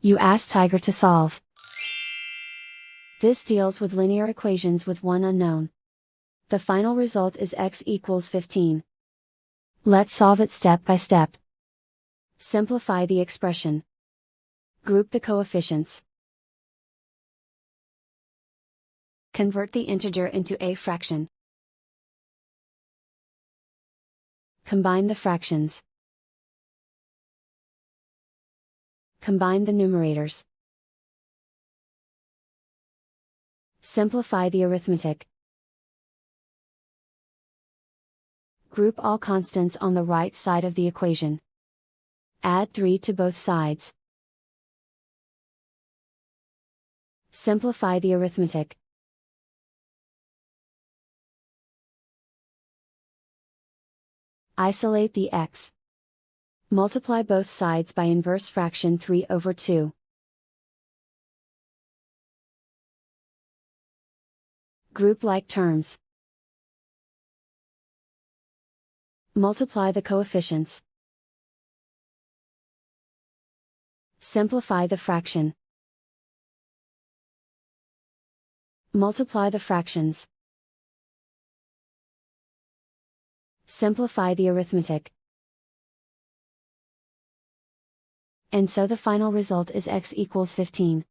You ask Tiger to solve. This deals with linear equations with one unknown. The final result is x equals 15. Let's solve it step by step. Simplify the expression. Group the coefficients. Convert the integer into a fraction. Combine the fractions. Combine the numerators. Simplify the arithmetic. Group all constants on the right side of the equation. Add 3 to both sides. Simplify the arithmetic. Isolate the x. Multiply both sides by inverse fraction 3/2. Group like terms. Multiply the coefficients. Simplify the fraction. Multiply the fractions. Simplify the arithmetic. And so the final result is x equals 15.